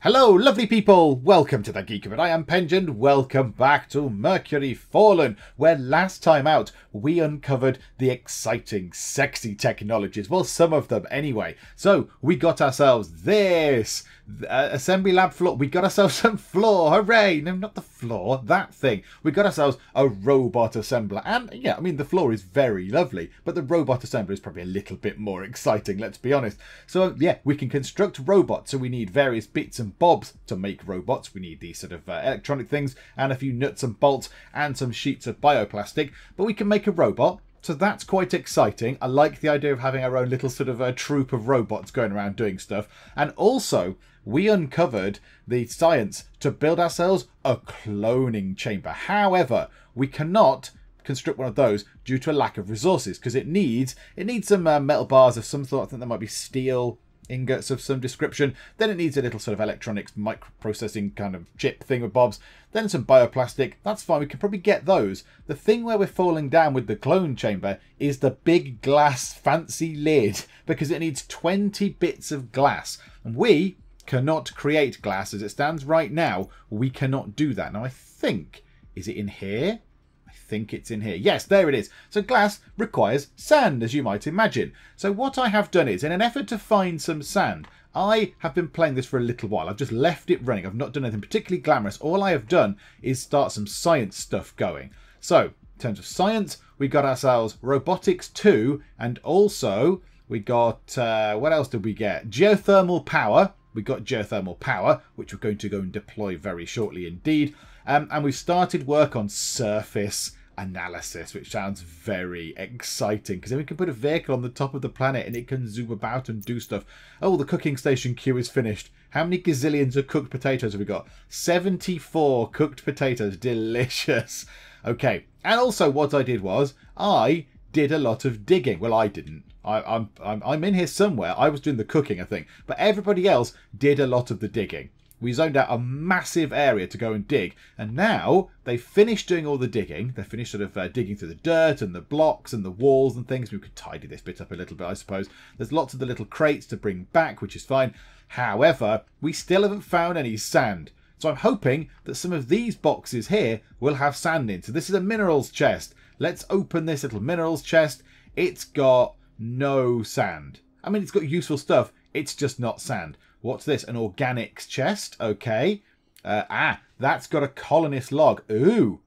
Hello, lovely people! Welcome to the Geek, I am Penj, and welcome back to Mercury Fallen, where last time out we uncovered the exciting, sexy technologies. Well, some of them anyway. So we got ourselves this assembly lab floor. We got ourselves some floor. Hooray! No, not the floor. That thing. We got ourselves a robot assembler. And yeah, I mean, the floor is very lovely, but the robot assembler is probably a little bit more exciting, let's be honest. So yeah, we can construct robots. So we need various bits and bobs to make robots. We need these sort of electronic things and a few nuts and bolts and some sheets of bioplastic, but we can make a robot. So that's quite exciting. I like the idea of having our own little sort of a troop of robots going around doing stuff. And also, we uncovered the science to build ourselves a cloning chamber. However, we cannot construct one of those due to a lack of resources, because it needs some metal bars of some sort. I think there might be steel ingots of some description. Then it needs a little sort of electronics microprocessing kind of chip thing with bobs. Then some bioplastic. That's fine, we can probably get those. The thing where we're falling down with the clone chamber is the big glass fancy lid, because it needs 20 bits of glass, and we cannot create glass as it stands right now. We cannot do that. Now I think, is it in here? I think it's in here. Yes, there it is. So glass requires sand, as you might imagine. So what I have done is, in an effort to find some sand, I have been playing this for a little while. I've just left it running. I've not done anything particularly glamorous. All I have done is start some science stuff going. So in terms of science, we got ourselves robotics 2, and also we got, what else did we get? Geothermal power. We got geothermal power, which we're going to go and deploy very shortly indeed. And we've started work on surface analysis, which sounds very exciting, because then we can put a vehicle on the top of the planet and it can zoom about and do stuff. Oh, the cooking station queue is finished. How many gazillions of cooked potatoes have we got? 74 cooked potatoes. Delicious. Okay. And also what I did was I did a lot of digging. Well, I didn't. I'm in here somewhere. I was doing the cooking, I think, but everybody else did a lot of the digging. We zoned out a massive area to go and dig, and now they've finished doing all the digging. They've finished sort of digging through the dirt and the blocks and the walls and things. We could tidy this bit up a little bit, I suppose. There's lots of the little crates to bring back, which is fine. However, we still haven't found any sand. So I'm hoping that some of these boxes here will have sand in. So this is a minerals chest. Let's open this little minerals chest. It's got no sand. I mean, it's got useful stuff. It's just not sand. What's this? An organics chest. Okay. That's got a colonist log. Ooh.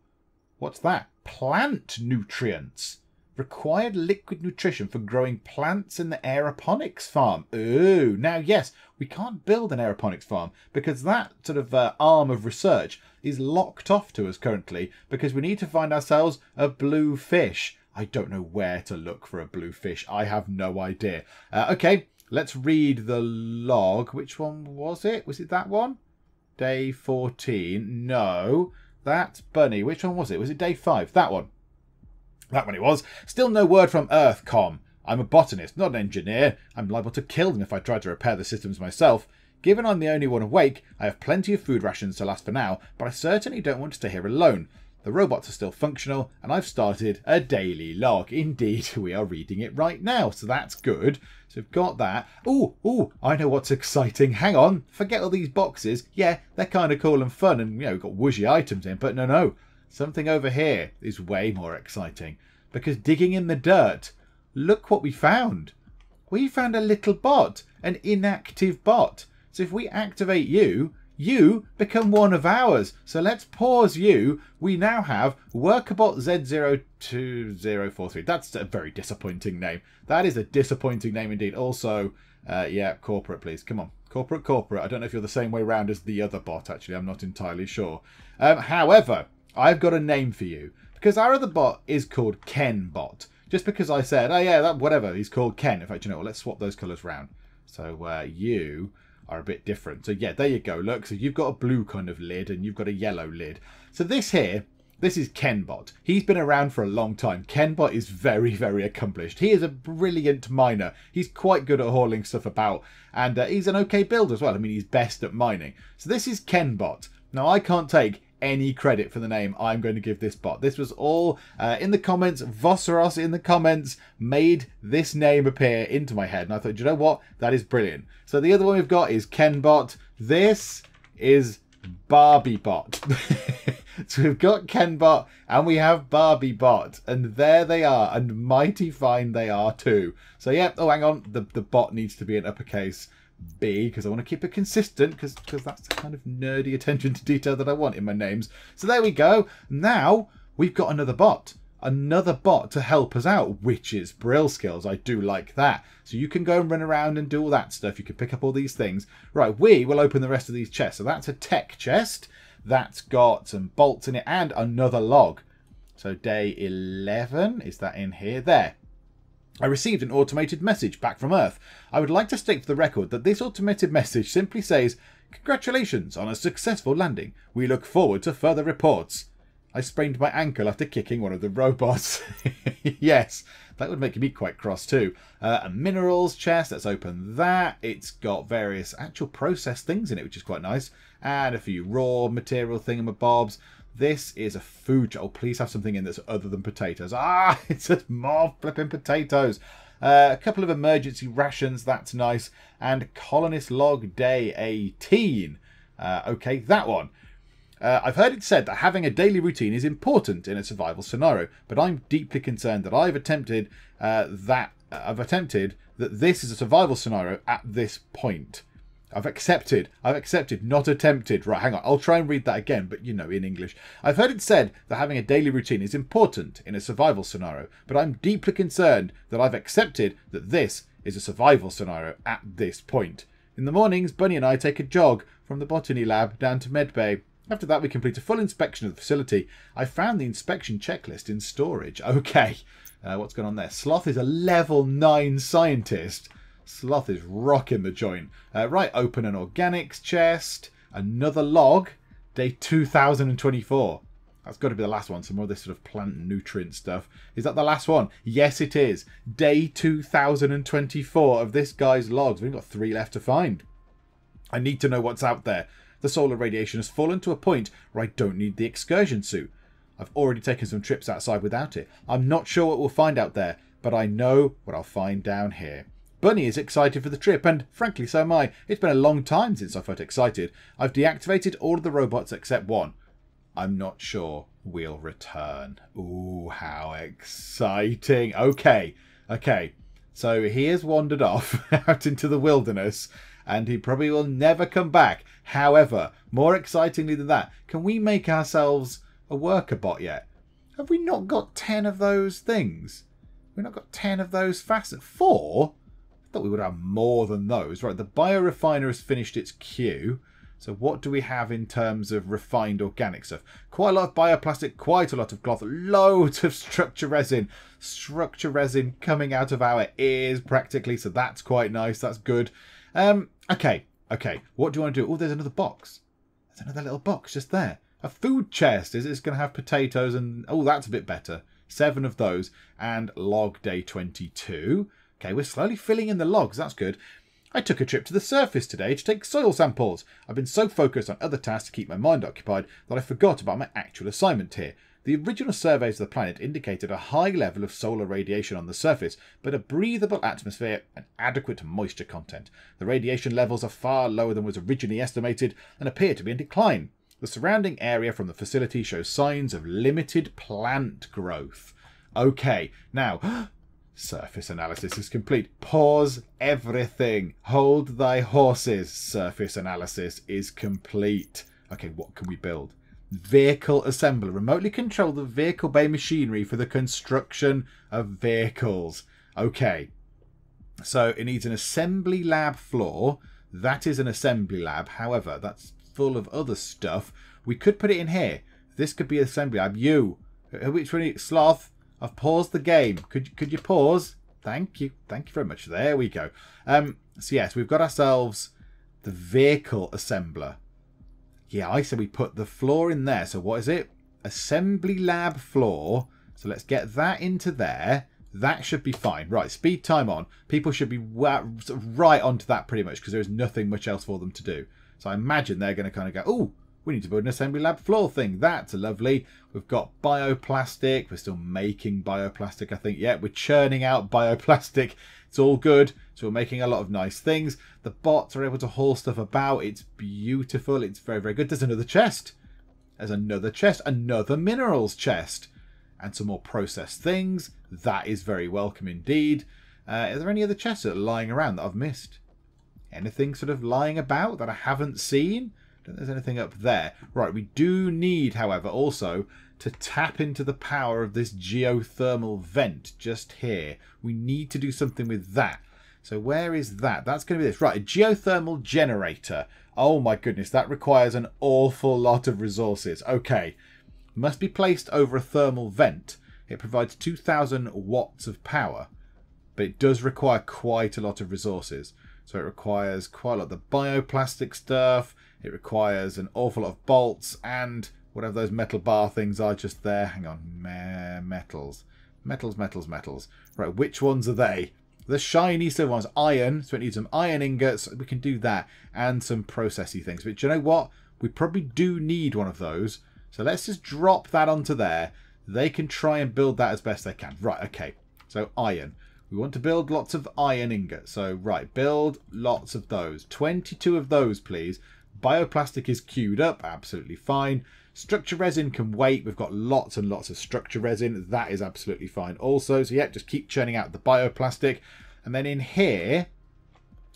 What's that? Plant nutrients. Required liquid nutrition for growing plants in the aeroponics farm. Ooh. Now, yes, we can't build an aeroponics farm because that sort of arm of research is locked off to us currently, because we need to find ourselves a blue fish. I don't know where to look for a blue fish. I have no idea. Okay. Let's read the log. Which one was it? Was it that one? Day 14. No, that's Bunny. Which one was it? Was it day 5? That one. That one it was. Still no word from Earthcom. I'm a botanist, not an engineer. I'm liable to kill them if I try to repair the systems myself. Given I'm the only one awake, I have plenty of food rations to last for now, but I certainly don't want to stay here alone. The robots are still functional, and I've started a daily log. Indeed, we are reading it right now, so that's good. So we've got that. Ooh, I know what's exciting. Hang on, forget all these boxes. Yeah, they're kind of cool and fun, and, we've got whooshy items in, but no. Something over here is way more exciting, because digging in the dirt, look what we found. We found a little bot, an inactive bot. So if we activate you become one of ours. So let's pause you. We now have Workerbot Z02043. That's a very disappointing name. That is a disappointing name indeed. Also, yeah, corporate, please. Come on. Corporate. I don't know if you're the same way around as the other bot, actually. I'm not entirely sure. However, I've got a name for you, because our other bot is called KenBot. Just because I said, oh yeah, whatever, he's called Ken. In fact, you know what, let's swap those colours round. So you are a bit different. So yeah, there you go. Look, so you've got a blue kind of lid and you've got a yellow lid. So this here, this is KenBot. He's been around for a long time. KenBot is very, very accomplished. He is a brilliant miner. He's quite good at hauling stuff about, and he's an okay builder as well. I mean, he's best at mining. So this is KenBot. Now, I can't take any credit for the name I'm going to give this bot. This was all in the comments. Vosseros in the comments made this name appear into my head. And I thought, do you know what? That is brilliant. So the other one we've got is Kenbot. This is Barbiebot. So we've got Kenbot and we have Barbiebot. And there they are. And mighty fine they are too. So yeah. Oh, hang on. The bot needs to be an uppercase B because I want to keep it consistent because that's the kind of nerdy attention to detail that I want in my names. So there we go. Now we've got another bot to help us out, which is Brill Skills. I do like that. So you can go and run around and do all that stuff. You can pick up all these things. Right, we will open the rest of these chests. So that's a tech chest. That's got some bolts in it and another log. So day 11, is that in here? There. I received an automated message back from Earth. I would like to state for the record that this automated message simply says, "Congratulations on a successful landing. We look forward to further reports." I sprained my ankle after kicking one of the robots. Yes, that would make me quite cross too. A minerals chest, let's open that. It's got various actual process things in it, which is quite nice. And a few raw material thingamabobs. This is a food. Oh, please have something in that's other than potatoes. Ah, it's just more flipping potatoes. A couple of emergency rations. That's nice. And colonist log day 18. Okay, that one. I've heard it said that having a daily routine is important in a survival scenario, but I'm deeply concerned that I've attempted that this is a survival scenario at this point. I've accepted, not attempted. Right, hang on. I'll try and read that again, but, you know, in English. I've heard it said that having a daily routine is important in a survival scenario, but I'm deeply concerned that I've accepted that this is a survival scenario at this point. In the mornings, Bunny and I take a jog from the botany lab down to Medbay. After that, we complete a full inspection of the facility. I found the inspection checklist in storage. Okay, what's going on there? Sloth is a level 9 scientist. Sloth is rocking the joint. Right, open an organics chest. Another log. Day 2024. That's got to be the last one. Some more of this sort of plant nutrient stuff. Is that the last one? Yes, it is. Day 2024 of this guy's logs. We've got 3 left to find. I need to know what's out there. The solar radiation has fallen to a point where I don't need the excursion suit. I've already taken some trips outside without it. I'm not sure what we'll find out there, but I know what I'll find down here. Bunny is excited for the trip, and frankly so am I. It's been a long time since I felt excited. I've deactivated all of the robots except one. I'm not sure we'll return. Ooh, how exciting. Okay. So he has wandered off out into the wilderness, and he probably will never come back. However, more excitingly than that, can we make ourselves a worker bot yet? Have we not got 10 of those things? We've not got 10 of those facets. 4? I thought we would have more than those. Right, the biorefiner has finished its queue. So what do we have in terms of refined organic stuff? Quite a lot of bioplastic, quite a lot of cloth, loads of structure resin. Structure resin coming out of our ears practically, so that's quite nice. That's good. Okay. What do you want to do? Oh, there's another box. There's another little box just there. A food chest. Is it going to have potatoes and... Oh, that's a bit better. 7 of those. And log day 22. Okay, we're slowly filling in the logs. That's good. I took a trip to the surface today to take soil samples. I've been so focused on other tasks to keep my mind occupied that I forgot about my actual assignment here. The original surveys of the planet indicated a high level of solar radiation on the surface, but a breathable atmosphere and adequate moisture content. The radiation levels are far lower than was originally estimated and appear to be in decline. The surrounding area from the facility shows signs of limited plant growth. Okay, now... Surface analysis is complete. Pause everything. Hold thy horses. Surface analysis is complete. Okay, what can we build? Vehicle assembler. Remotely control the vehicle bay machinery for the construction of vehicles. Okay. So it needs an assembly lab floor. That is an assembly lab. However, that's full of other stuff. We could put it in here. This could be an assembly lab. You. Which one? Sloth. I've paused the game. Could you pause? Thank you. Thank you very much. There we go. So yes, we've got ourselves the vehicle assembler. Yeah, I said we put the floor in there. So what is it? Assembly lab floor. So let's get that into there. That should be fine. Right, speed time on. People should be right onto that pretty much because there is nothing much else for them to do. So I imagine they're going to kind of go, We need to build an assembly lab floor thing. That's lovely. We've got bioplastic. We're still making bioplastic, I think. Yeah, we're churning out bioplastic. It's all good. So we're making a lot of nice things. The bots are able to haul stuff about. It's beautiful. It's very, very good. There's another chest. There's another chest. Another minerals chest. And some more processed things. That is very welcome indeed. Are there any other chests that are lying around that I've missed? Anything sort of lying about that I haven't seen? I don't think there's anything up there. Right, we do need, however, also to tap into the power of this geothermal vent just here. We need to do something with that. So where is that? That's going to be this. Right, a geothermal generator. Oh my goodness, that requires an awful lot of resources. Okay, must be placed over a thermal vent. It provides 2,000 watts of power, but it does require quite a lot of resources. So it requires quite a lot of the bioplastic stuff. It requires an awful lot of bolts and whatever those metal bar things are just there. Hang on. Metals. Metals. Right, which ones are they? The shiny silver ones. Iron. So it needs some iron ingots. We can do that. And some processy things. But you know what? We probably do need one of those. So let's just drop that onto there. They can try and build that as best they can. Right, okay. So iron. We want to build lots of iron ingots. So, right, build lots of those. 22 of those, please. Bioplastic is queued up. Absolutely fine. Structure resin can wait. We've got lots and lots of structure resin. That is absolutely fine also. So, yeah, just keep churning out the bioplastic. And then in here,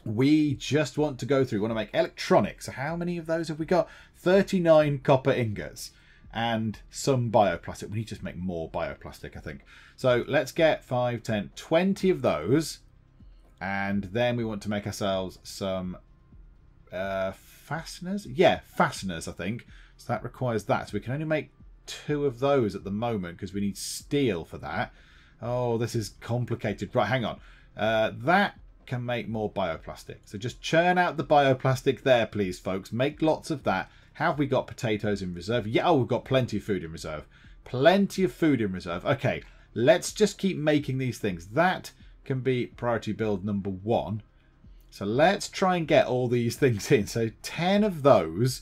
we just want to go through. We want to make electronics. So, how many of those have we got? 39 copper ingots. And some bioplastic. We need to just make more bioplastic, I think. So let's get 5, 10, 20 of those. And then we want to make ourselves some fasteners. Yeah, fasteners, I think. So that requires that. So we can only make 2 of those at the moment because we need steel for that. Oh, this is complicated. Right, hang on. That can make more bioplastic. So just churn out the bioplastic there, please, folks. Make lots of that. Have we got potatoes in reserve? Yeah, oh, we've got plenty of food in reserve. Plenty of food in reserve. Okay, let's just keep making these things. That can be priority build number 1. So let's try and get all these things in. So 10 of those.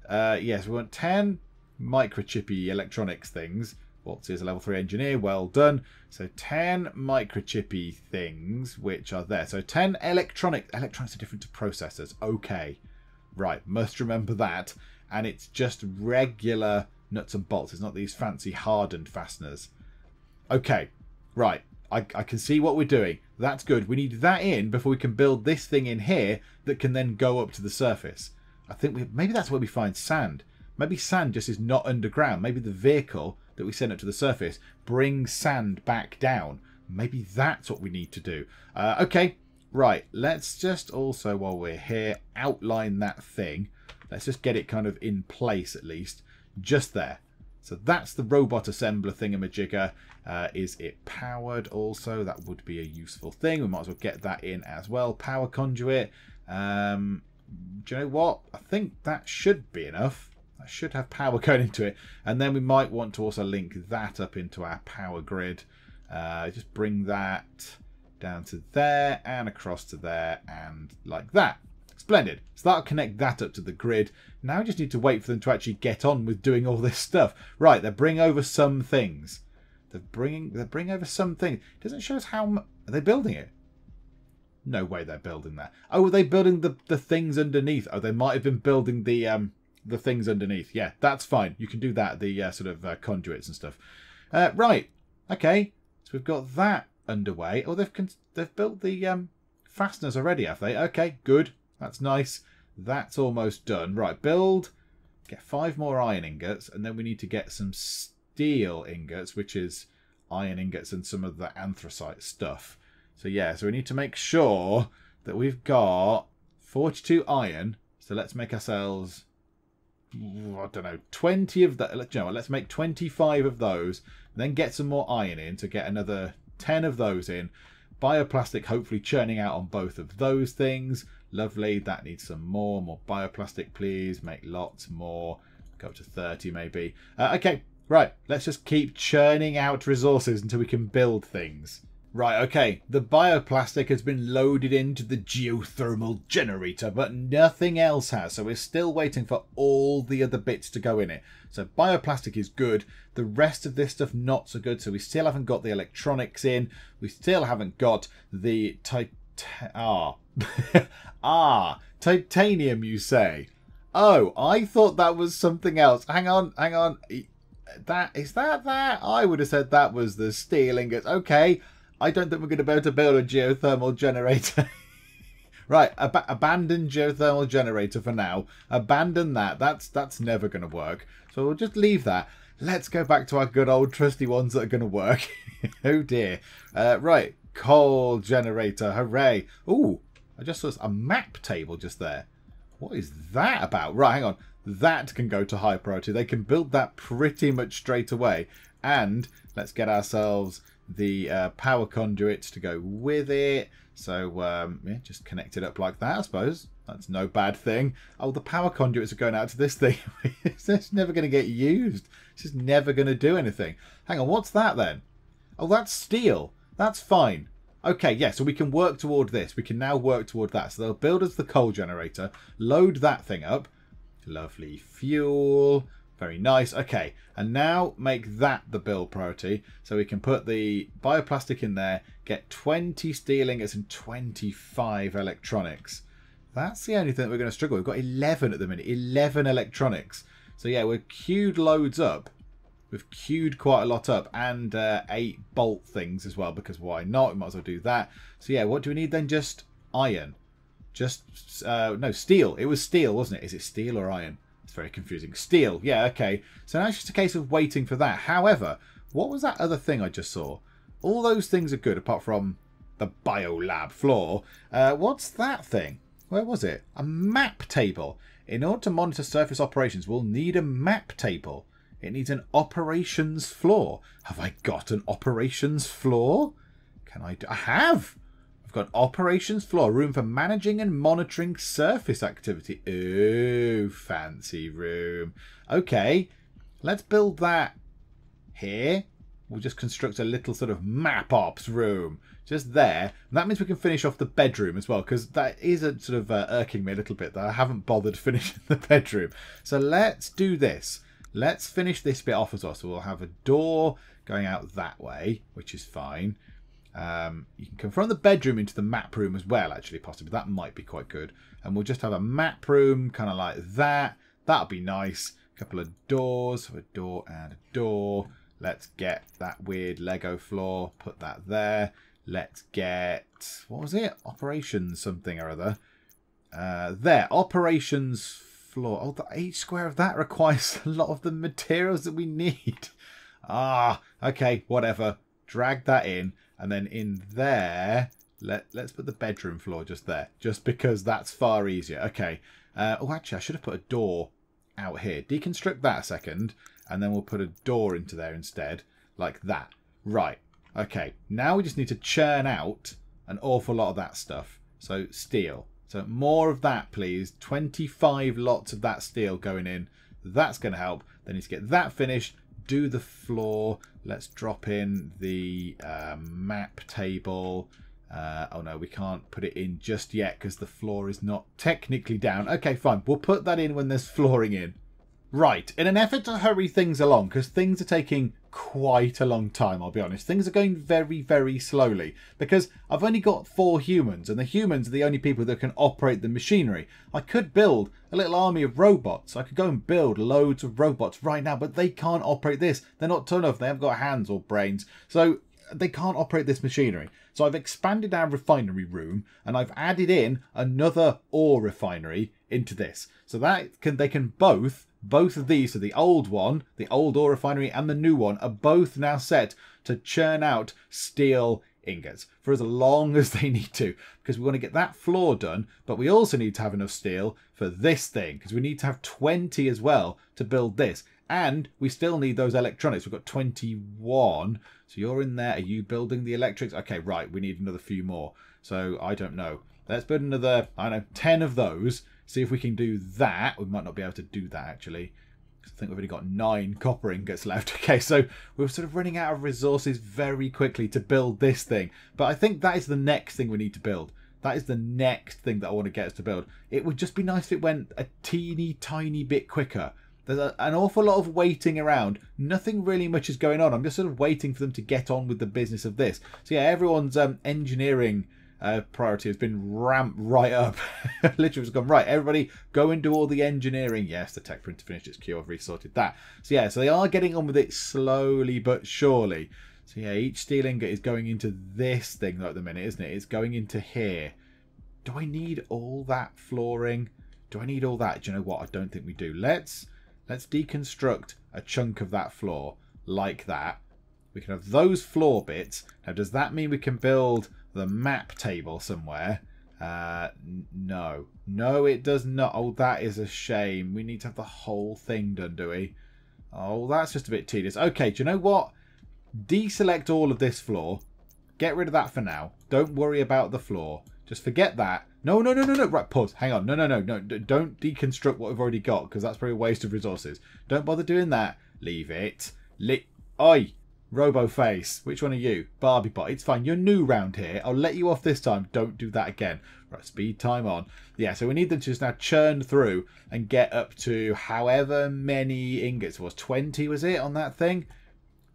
Yes, we want 10 microchippy electronics things. Waltz is a level 3 engineer. Well done. So 10 microchippy things, which are there. So 10 electronics. Electronics are different to processors. Okay. Right, must remember that. And it's just regular nuts and bolts. It's not these fancy hardened fasteners. Okay, right. I can see what we're doing. That's good. We need that in before we can build this thing in here that can then go up to the surface. I think maybe that's where we find sand. Maybe sand just is not underground. Maybe the vehicle that we send up to the surface brings sand back down. Maybe that's what we need to do. Okay, right. Let's just also, while we're here, outline that thing. Let's just get it kind of in place at least. Just there. So that's the robot assembler thingamajigger. Is it powered also? That would be a useful thing. We might as well get that in as well. Power conduit. Do you know what? I think that should be enough. I should have power going into it. And then we might want to also link that up into our power grid. Just bring that down to there and across to there and like that. Splendid. So that'll connect that up to the grid. Now we just need to wait for them to actually get on with doing all this stuff. Right, they bring over some things. They're bringing over some things. It doesn't show us how much. Are they building it? No way they're building that. Oh, are they building the things underneath? Oh, they might have been building the things underneath. Yeah, that's fine. You can do that. The sort of conduits and stuff. Right. Okay. So we've got that underway. Oh, they've built the fasteners already, have they? Okay, good. That's nice. That's almost done. Right, build. Get 5 more iron ingots, and then we need to get some steel ingots, which is iron ingots and some of the anthracite stuff. So yeah, so we need to make sure that we've got 42 iron. So let's make ourselves, I don't know, 20 of that. You know, let's make 25 of those, and then get some more iron in to get another 10 of those in. Bioplastic hopefully churning out on both of those things. Lovely. That needs some more bioplastic, please. Make lots more. Go up to 30 maybe. Okay, right. Let's just keep churning out resources until we can build things. Right, okay. The bioplastic has been loaded into the geothermal generator, but nothing else has. So we're still waiting for all the other bits to go in it. So bioplastic is good. The rest of this stuff not so good. So we still haven't got the electronics in. We still haven't got the titanium, you say? Oh, I thought that was something else. Hang on, hang on. Is that? I would have said that was the steel ingots. Okay. I don't think we're going to be able to build a geothermal generator. Right, abandon geothermal generator for now. Abandon that. That's never going to work. So we'll just leave that. Let's go back to our good old trusty ones that are going to work. Oh dear. Right, coal generator. Hooray. Ooh, I just saw a map table just there. What is that about? Right, hang on. That can go to high priority. They can build that pretty much straight away. And let's get ourselves the power conduits to go with it. So yeah, just connect it up like that, I suppose. That's no bad thing. Oh, the power conduits are going out to this thing. It's never going to get used. It's just never going to do anything. Hang on, what's that then? Oh, that's steel. That's fine. Okay, yeah, so we can work toward this. We can now work toward that. So they'll build us the coal generator, load that thing up. Lovely fuel. Very nice. Okay, and now make that the build priority. So we can put the bioplastic in there, get 20 steel ingots and 25 electronics. That's the only thing that we're going to struggle with. We've got 11 at the minute. 11 electronics. So yeah, we're queued loads up. We've queued quite a lot up. And 8 bolt things as well, because why not? We might as well do that. So yeah, what do we need then? Just iron. Just, no, steel. It was steel, wasn't it? Is it steel or iron? It's very confusing. Steel. Yeah, okay. So now it's just a case of waiting for that. However, what was that other thing I just saw? All those things are good, apart from the biolab floor. What's that thing? Where was it? A map table. In order to monitor surface operations, we'll need a map table. It needs an operations floor. Have I got an operations floor? Can I do? I have! Got operations floor, room for managing and monitoring surface activity. Ooh, fancy room. Okay, let's build that here. We'll just construct a little sort of map ops room just there. And that means we can finish off the bedroom as well, because that is a sort of irking me a little bit that I haven't bothered finishing the bedroom. So let's do this. Let's finish this bit off as well. So we'll have a door going out that way, which is fine. You can come from the bedroom into the map room as well, actually, possibly. That might be quite good. And we'll just have a map room, kind of like that. That'll be nice. A couple of doors, so a door and a door. Let's get that weird Lego floor, put that there. Let's get, what was it? Operations something or other. There, operations floor. Oh, each square of that requires a lot of the materials that we need. Okay, whatever. Drag that in. And then in there, let's put the bedroom floor just there. Just because that's far easier. Okay. Oh, actually, I should have put a door out here. Deconstruct that a second. And then we'll put a door into there instead. Like that. Right. Okay. Now we just need to churn out an awful lot of that stuff. So steel. So more of that, please. 25 lots of that steel going in. That's going to help. Then need to get that finished. Do the floor. Let's drop in the map table. Oh no, we can't put it in just yet because the floor is not technically down. Okay, fine. We'll put that in when there's flooring in. Right, in an effort to hurry things along, because things are taking quite a long time, I'll be honest. Things are going very, very slowly, because I've only got 4 humans, and the humans are the only people that can operate the machinery. I could build a little army of robots. I could go and build loads of robots right now, but they can't operate this. They're not tall enough. They haven't got hands or brains. So they can't operate this machinery. So I've expanded our refinery room, and I've added in another ore refinery into this. So that they can both of these, so the old one, the old ore refinery, and the new one are both now set to churn out steel ingots for as long as they need to, because we want to get that floor done, but we also need to have enough steel for this thing, because we need to have 20 as well to build this. And we still need those electronics. We've got 21. So you're in there. Are you building the electrics? Okay, right. We need another few more. So I don't know. Let's build another, I don't know, 10 of those. See if we can do that. We might not be able to do that, actually. I think we've only got 9 copper ingots left. Okay, so we're sort of running out of resources very quickly to build this thing. But I think that is the next thing we need to build. That is the next thing that I want to get us to build. It would just be nice if it went a teeny tiny bit quicker. There's an awful lot of waiting around. Nothing really much is going on. I'm just sort of waiting for them to get on with the business of this. So yeah, everyone's engineering priority has been ramped right up. Literally has gone, right, everybody go and do all the engineering. Yes, the tech printer finished its queue. I've resorted that. So yeah, so they are getting on with it slowly but surely. So yeah, each steel ingot is going into this thing at the minute, isn't it? It's going into here. Do I need all that flooring? Do I need all that? Do you know what? I don't think we do. Let's deconstruct a chunk of that floor like that. We can have those floor bits. Now, does that mean we can build the map table somewhere? No. No, it does not. Oh, that is a shame. We need to have the whole thing done, do we? Oh, that's just a bit tedious. Okay, do you know what? Deselect all of this floor. Get rid of that for now. Don't worry about the floor. Just forget that. No. Right, pause. Hang on. No. Don't deconstruct what we've already got, because that's probably a waste of resources. Don't bother doing that. Leave it. Oi! Roboface. Which one are you? Barbie Bot. It's fine. You're new round here. I'll let you off this time. Don't do that again. Right, speed time on. Yeah, so we need them to just now churn through and get up to however many ingots it was. 20 was it on that thing?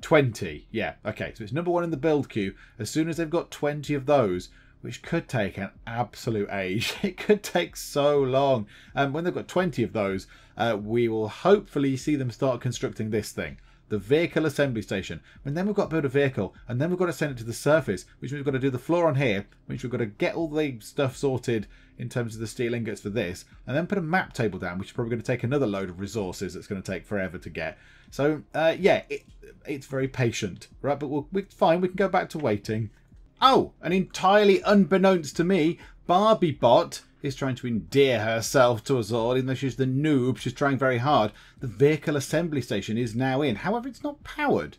20. Yeah, okay. So it's number 1 in the build queue. As soon as they've got 20 of those, which could take an absolute age. It could take so long. When they've got 20 of those, we will hopefully see them start constructing this thing. The vehicle assembly station. And then we've got to build a vehicle. And then we've got to send it to the surface, which means we've got to do the floor on here, which we've got to get all the stuff sorted in terms of the steel ingots for this. And then put a map table down, which is probably going to take another load of resources that's going to take forever to get. So, yeah, it's very patient, right? But we're fine. We can go back to waiting. Oh, and entirely unbeknownst to me, Barbie Bot is trying to endear herself to us all, even though she's the noob. She's trying very hard. The vehicle assembly station is now in. However, it's not powered.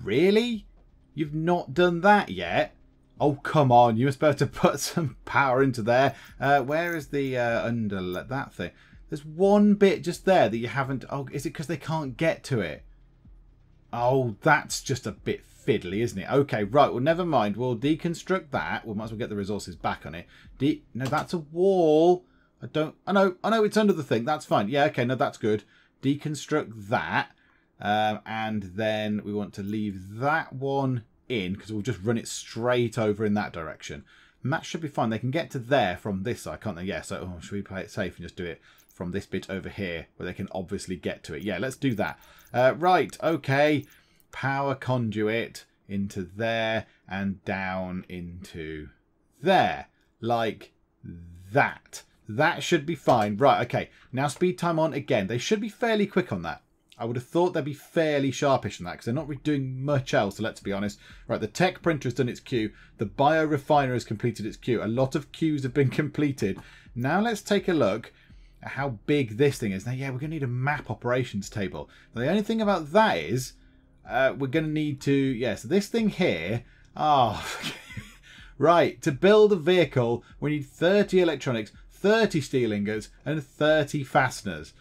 Really? You've not done that yet? Oh, come on. You must be able to put some power into there. Where is the that thing? There's one bit just there that you haven't... Oh, is it because they can't get to it? Oh, that's just a bit fiddly, isn't it? Okay, right. Well, never mind. We'll deconstruct that. We might as well get the resources back on it. No, that's a wall. I know it's under the thing. That's fine. Yeah, okay. No, that's good. Deconstruct that. And then we want to leave that one in, because we'll just run it straight over in that direction. And that should be fine. They can get to there from this side, can't they? Yeah, so should we play it safe and just do it from this bit over here, where they can obviously get to it? Yeah, let's do that. Right, okay. Power conduit into there and down into there. Like that. That should be fine. Right, okay. Now speed time on again. They should be fairly quick on that. I would have thought they'd be fairly sharpish on that, because they're not really doing much else, so let's be honest. Right, the tech printer has done its queue. The biorefiner has completed its queue. A lot of queues have been completed. Now let's take a look at how big this thing is. Now, yeah, we're going to need a map operations table. Now, the only thing about that is we're going to need to... Yeah, so this thing here... Oh, right. To build a vehicle, we need 30 electronics, 30 steel ingots, and 30 fasteners.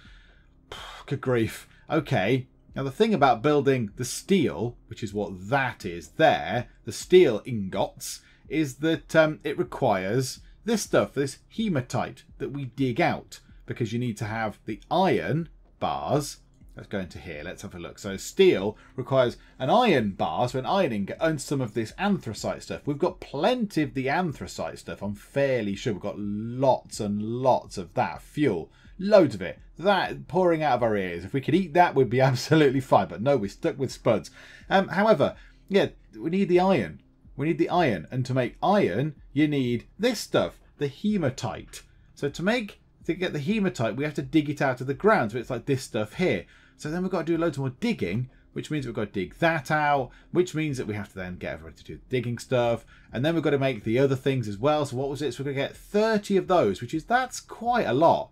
Good grief. Okay, now the thing about building the steel, which is what that is there, the steel ingots, is that it requires this stuff, this hematite that we dig out, because you need to have the iron bars. Let's go into here, let's have a look. So steel requires an iron bar, so an iron ingot, and some of this anthracite stuff. We've got plenty of the anthracite stuff, I'm fairly sure. We've got lots and lots of that fuel. Loads of it. That pouring out of our ears. If we could eat that, we'd be absolutely fine. But no, we're stuck with spuds. However, yeah, we need the iron. We need the iron. And to make iron, you need this stuff, the hematite. So to get the hematite, we have to dig it out of the ground. So it's like this stuff here. So then we've got to do loads more digging, which means we've got to dig that out, which means that we have to then get everybody to do the digging stuff. And then we've got to make the other things as well. So what was it? So we're going to get 30 of those, that's quite a lot.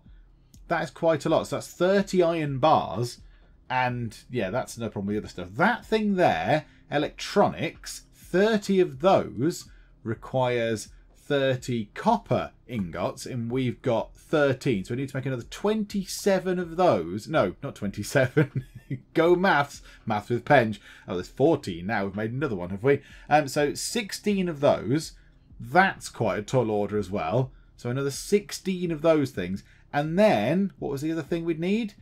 That is quite a lot. So that's 30 iron bars. And yeah, that's no problem with the other stuff. That thing there, electronics, 30 of those requires 30 copper ingots, and we've got 13. So we need to make another 27 of those. No, not 27. Go maths. Maths with Penge. Oh, there's 14 now. We've made another one, have we? So 16 of those. That's quite a tall order as well. So another 16 of those things. And then, what was the other thing we'd need?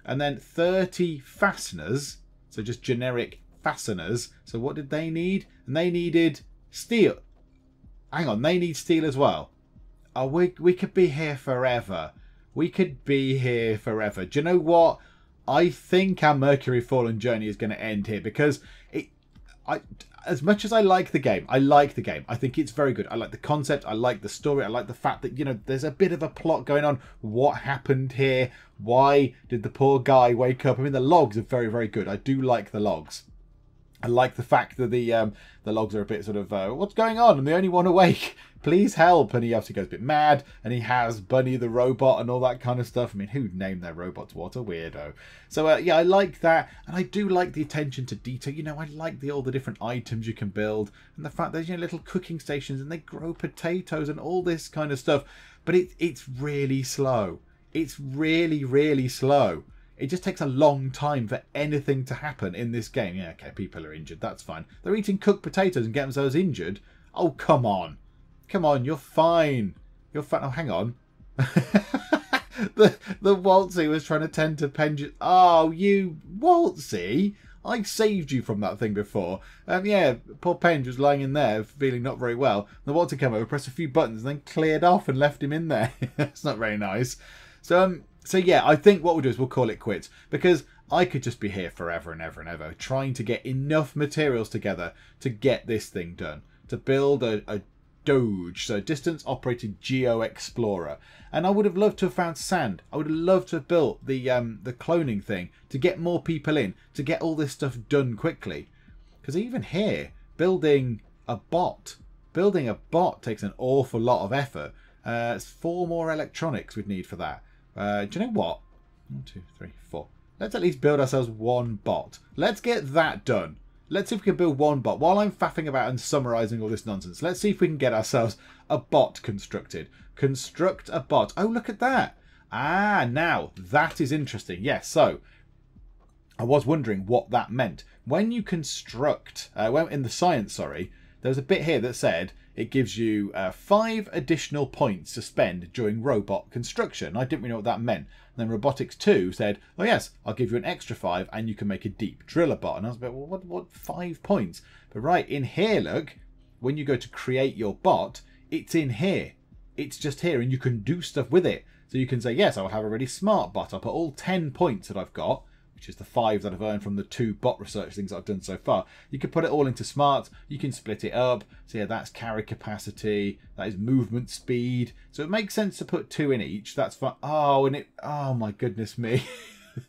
And then 30 fasteners. So just generic fasteners. So what did they need? And they needed steel. Hang on, they need steel as well. Oh, we could be here forever. We could be here forever. Do you know what? I think our Mercury Fallen journey is going to end here because as much as I like the game, I think it's very good. I like the concept. I like the story. I like the fact that, you know, there's a bit of a plot going on. What happened here? Why did the poor guy wake up? I mean, the logs are very, very good. I do like the logs. I like the fact that the logs are a bit sort of, what's going on? I'm the only one awake. Please help. And he obviously goes a bit mad. And he has Bunny the robot and all that kind of stuff. I mean, who'd name their robots? What a weirdo. So, yeah, I like that. And I do like the attention to detail. You know, I like all the different items you can build. And the fact there's, you know, little cooking stations and they grow potatoes and all this kind of stuff. But it's really slow. It's really, really slow. It just takes a long time for anything to happen in this game. Yeah, okay, people are injured. That's fine. They're eating cooked potatoes and getting themselves injured. Oh, come on. Come on, you're fine. You're fine. Oh, hang on. the Waltzy was trying to tend to Penge. Oh, you Waltzy. I saved you from that thing before. Yeah, poor Penge was lying in there feeling not very well. The Waltzy came over, pressed a few buttons, and then cleared off and left him in there. That's not very nice. So yeah, I think what we'll do is we'll call it quits because I could just be here forever and ever and ever trying to get enough materials together to get this thing done, to build a Doge, so distance operated geo explorer. And I would have loved to have found sand. I would have loved to have built the cloning thing to get more people in, to get all this stuff done quickly. Because even here, building a bot takes an awful lot of effort. It's 4 more electronics we'd need for that. Do you know what? 1, 2, 3, 4. Let's at least build ourselves 1 bot. Let's get that done. Let's see if we can build 1 bot. While I'm faffing about and summarising all this nonsense, let's see if we can get ourselves a bot constructed. Construct a bot. Oh, look at that. Ah, now, that is interesting. Yes, so, I was wondering what that meant. When you construct, in the science, sorry, there was a bit here that said it gives you 5 additional points to spend during robot construction. I didn't really know what that meant. And then Robotics 2 said, oh yes, I'll give you an extra 5 and you can make a deep driller bot. And I was like, well, what 5 points? But right, in here, look, when you go to create your bot, it's in here. It's just here and you can do stuff with it. So you can say, yes, I'll have a really smart bot. I'll put all 10 points that I've got, which is the 5 that I've earned from the 2 bot research things I've done so far. You can put it all into smart. You can split it up. So yeah, that's carry capacity. That is movement speed. So it makes sense to put 2 in each. That's fine. Oh, and oh my goodness me.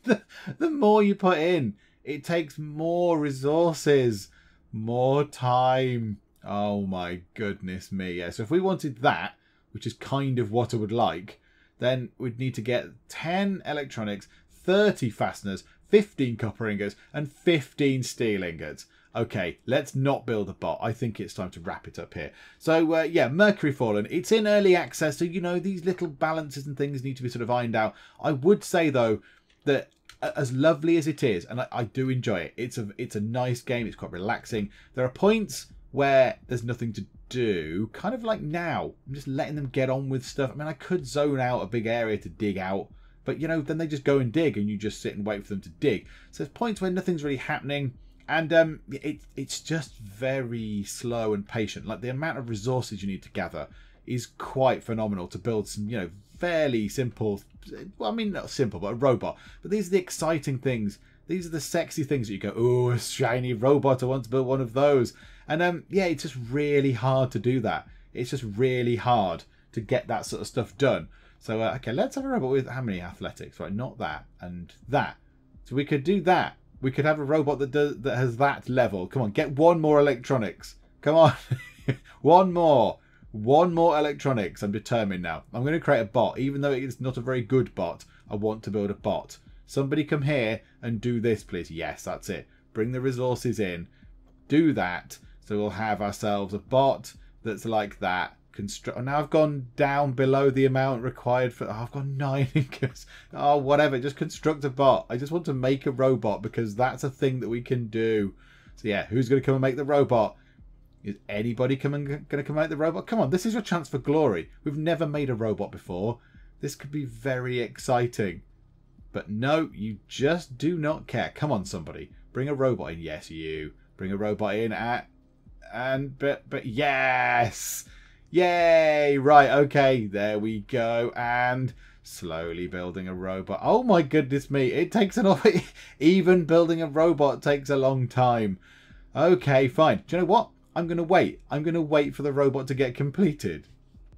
the more you put in, it takes more resources, more time. Oh my goodness me. Yeah, so if we wanted that, which is kind of what I would like, then we'd need to get 10 electronics, 30 fasteners, 15 copper ingots, and 15 steel ingots. Okay, let's not build a bot. I think it's time to wrap it up here. So, yeah, Mercury Fallen. It's in early access, so, you know, these little balances and things need to be sort of ironed out. I would say, though, that as lovely as it is, and I do enjoy it, it's a nice game. It's quite relaxing. There are points where there's nothing to do, kind of like now. I'm just letting them get on with stuff. I mean, I could zone out a big area to dig out, but, you know, then they just go and dig and you just sit and wait for them to dig. So there's points where nothing's really happening. And it's just very slow and patient. Like, the amount of resources you need to gather is quite phenomenal to build some, you know, fairly simple, well, I mean, not simple, but a robot. But these are the exciting things. These are the sexy things that you go, oh, a shiny robot, I want to build one of those. And yeah, it's just really hard to do that. It's just really hard to get that sort of stuff done. So, okay, let's have a robot with how many athletics? Right, not that and that. So we could do that. We could have a robot that has that level. Come on, get 1 more electronics. Come on. 1 more. 1 more electronics. I'm determined now. I'm going to create a bot. Even though it's not a very good bot, I want to build a bot. Somebody come here and do this, please. Yes, that's it. Bring the resources in. Do that. So we'll have ourselves a bot that's like that. Construct. Now I've gone down below the amount required for. Oh, I've got 9 ingots. Oh, whatever. Just construct a bot. I just want to make a robot because that's a thing that we can do. So yeah, who's going to come and make the robot? Is anybody going to come and make the robot? Come on, this is your chance for glory. We've never made a robot before. This could be very exciting. But no, you just do not care. Come on, somebody. Bring a robot in. Yes, you. Bring a robot in but yes. Yay! Right, okay, there we go. And slowly building a robot. Oh my goodness me, it takes an awful... Even building a robot takes a long time. Okay, fine. Do you know what? I'm going to wait. I'm going to wait for the robot to get completed.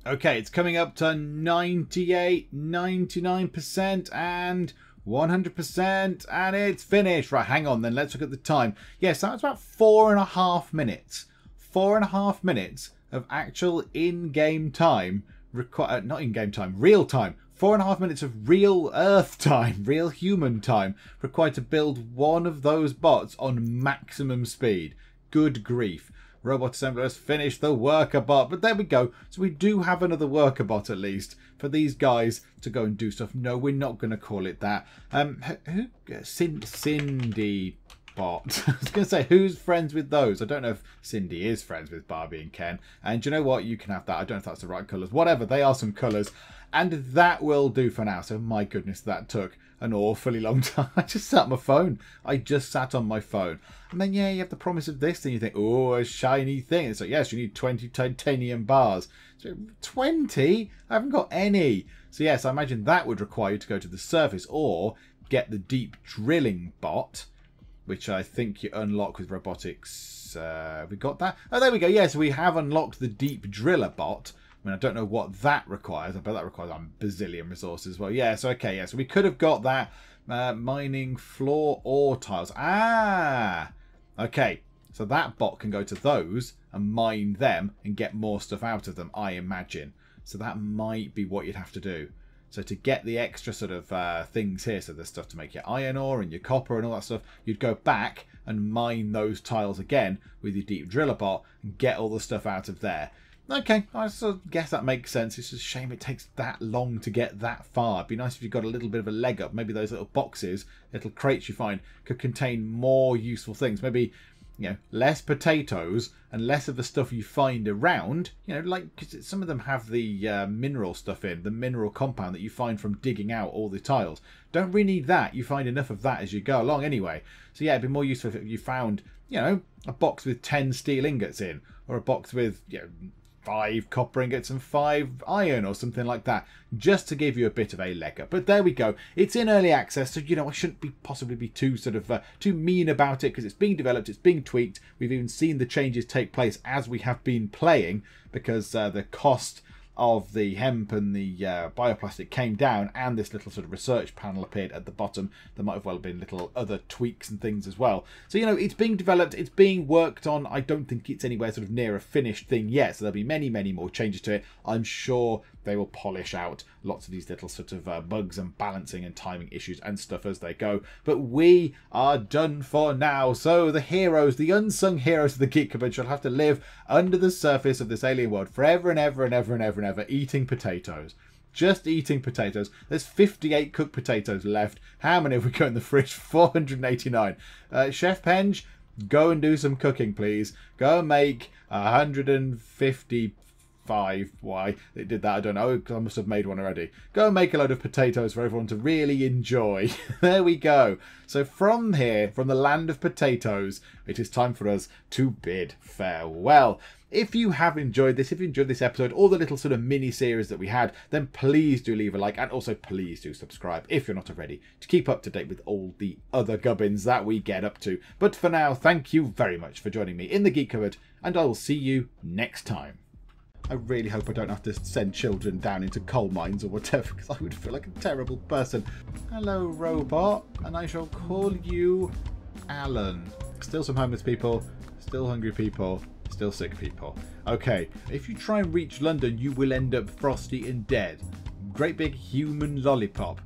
Okay, it's coming up to 98, 99%, and 100%, and it's finished. Right, hang on then. Let's look at the time. Yes, that was about 4.5 minutes. 4.5 minutes of actual in-game time, not in-game time, real time. 4.5 minutes of real Earth time, real human time, required to build one of those bots on maximum speed. Good grief. Robot assemblers finished the worker bot, but there we go. So we do have another worker bot at least for these guys to go and do stuff. No, we're not going to call it that. Cindy bot. I was going to say, who's friends with those? I don't know if Cindy is friends with Barbie and Ken. And do you know what? You can have that. I don't know if that's the right colours. Whatever, they are some colours. And that will do for now. So my goodness, that took an awfully long time. I just sat on my phone. I just sat on my phone. And then, yeah, you have the promise of this. Then you think, oh, a shiny thing. It's like, yes, you need 20 titanium bars. So 20? I haven't got any. So yes, I imagine that would require you to go to the surface or get the deep drilling bot, which I think you unlock with robotics. We got that? Oh, there we go. Yes, we have unlocked the deep driller bot. I mean, I don't know what that requires. I bet that requires a bazillion resources as well. Yeah, so okay, yeah. So we could have got that mining floor ore tiles. Ah! Okay, so that bot can go to those and mine them and get more stuff out of them, I imagine. So that might be what you'd have to do. So to get the extra sort of things here, so there's stuff to make your iron ore and your copper and all that stuff, you'd go back and mine those tiles again with your deep driller bot and get all the stuff out of there. Okay, I sort of guess that makes sense. It's just a shame it takes that long to get that far. It'd be nice if you got a little bit of a leg up. Maybe those little boxes, little crates you find, could contain more useful things. Maybe, you know, less potatoes and less of the stuff you find around. You know, like, cause some of them have the mineral stuff in, the mineral compound that you find from digging out all the tiles. Don't really need that. You find enough of that as you go along anyway. So yeah, it'd be more useful if you found, you know, a box with 10 steel ingots in, or a box with, you know, 5 copper ingots and 5 iron or something like that, just to give you a bit of a leg up. But there we go. It's in early access, so you know I shouldn't possibly be too sort of too mean about it, because it's being developed, it's being tweaked. We've even seen the changes take place as we have been playing, because the cost of the hemp and the bioplastic came down, and this little sort of research panel appeared at the bottom. There might have well been little other tweaks and things as well. So, you know, it's being developed, it's being worked on. I don't think it's anywhere sort of near a finished thing yet, so there'll be many, many more changes to it. I'm sure they will polish out lots of these little sort of bugs and balancing and timing issues and stuff as they go. But we are done for now. So the heroes, the unsung heroes of the Geek Cupboard, shall have to live under the surface of this alien world forever and ever and ever and ever and ever, eating potatoes. Just eating potatoes. There's 58 cooked potatoes left. How many have we got in the fridge? 489. Chef Penge, go and do some cooking, please. Go and make 155. Why it did that, I don't know, because I must have made one already. Go and make a load of potatoes for everyone to really enjoy. There we go. So from here, from the land of potatoes, it is time for us to bid farewell. If you have enjoyed this, if you enjoyed this episode, or the little sort of mini-series that we had, then please do leave a like, and also please do subscribe if you're not already, to keep up to date with all the other gubbins that we get up to. But for now, thank you very much for joining me in the Geek Cupboard, and I will see you next time. I really hope I don't have to send children down into coal mines or whatever, because I would feel like a terrible person. Hello, robot, and I shall call you Alan. Still some homeless people, still hungry people, still sick people. Okay, if you try and reach London, you will end up frosty and dead. Great big human lollipop.